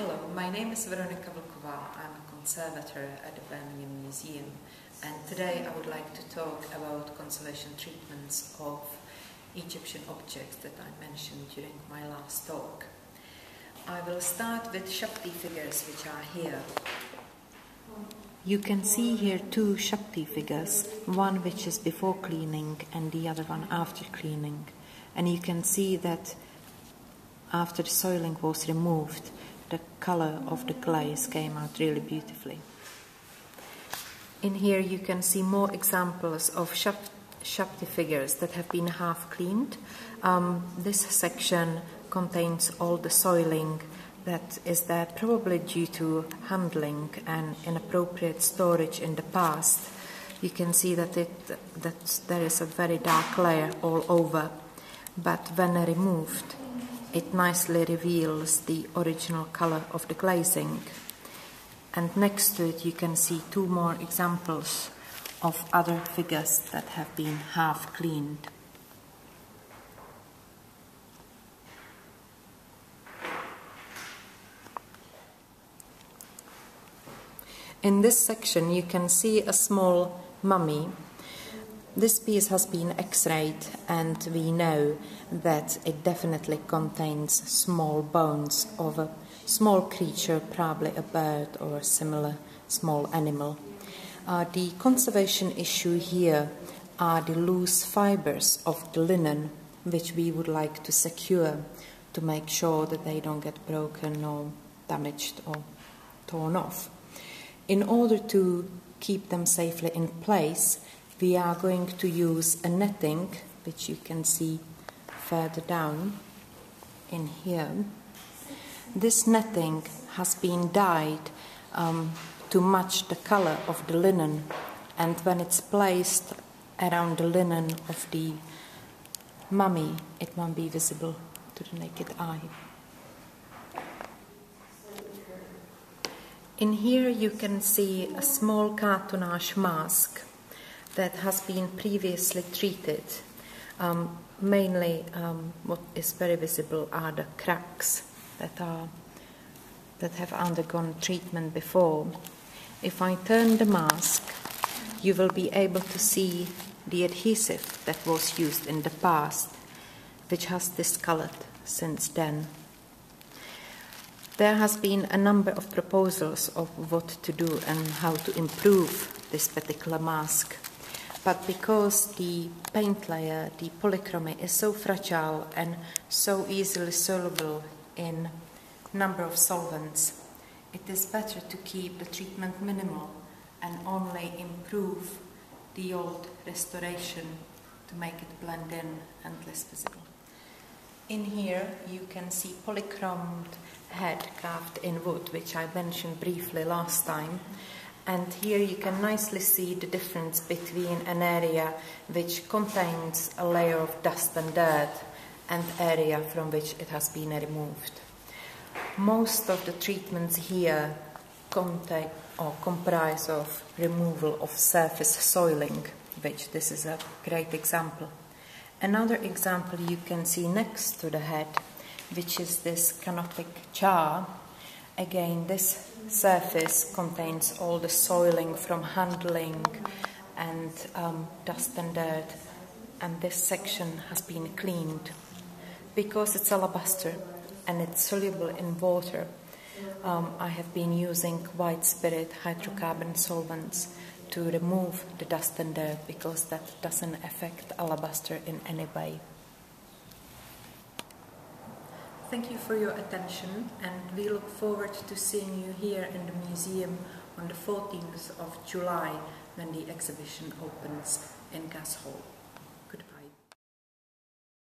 Hello, my name is Veronika Vlková. I'm a conservator at the Birmingham Museum, and today I would like to talk about conservation treatments of Egyptian objects that I mentioned during my last talk. I will start with Shakti figures which are here. You can see here two Shakti figures, one which is before cleaning and the other one after cleaning. And you can see that after the soiling was removed, the color of the glaze came out really beautifully. In here you can see more examples of Shakti figures that have been half cleaned. This section contains all the soiling that is there probably due to handling and inappropriate storage in the past. You can see that there is a very dark layer all over, but when removed, it nicely reveals the original color of the glazing. And next to it you can see two more examples of other figures that have been half cleaned. In this section you can see a small mummy. This piece has been x-rayed and we know that it definitely contains small bones of a small creature, probably a bird or a similar small animal. The conservation issue here are the loose fibers of the linen which we would like to secure to make sure that they don't get broken or damaged or torn off. In order to keep them safely in place, we are going to use a netting, which you can see further down in here. This netting has been dyed to match the color of the linen, and when it's placed around the linen of the mummy, it won't be visible to the naked eye. In here you can see a small cartonnage mask that has been previously treated. Mainly what is very visible are the cracks that have undergone treatment before. If I turn the mask, you will be able to see the adhesive that was used in the past, which has discolored since then. There has been a number of proposals of what to do and how to improve this particular mask. But because the paint layer, the polychromy, is so fragile and so easily soluble in a number of solvents, it is better to keep the treatment minimal and only improve the old restoration to make it blend in and less visible. In here you can see polychromed Headcraft in wood, which I mentioned briefly last time. And here you can nicely see the difference between an area which contains a layer of dust and dirt and area from which it has been removed. Most of the treatments here contain or comprise of removal of surface soiling, which this is a great example. Another example you can see next to the head, which is this canopic jar. Again, this surface contains all the soiling from handling and dust and dirt, and this section has been cleaned. Because it's alabaster and it's soluble in water, I have been using white spirit hydrocarbon solvents to remove the dust and dirt, because that doesn't affect alabaster in any way. Thank you for your attention, and we look forward to seeing you here in the museum on the 14th of July when the exhibition opens in Gas Hall.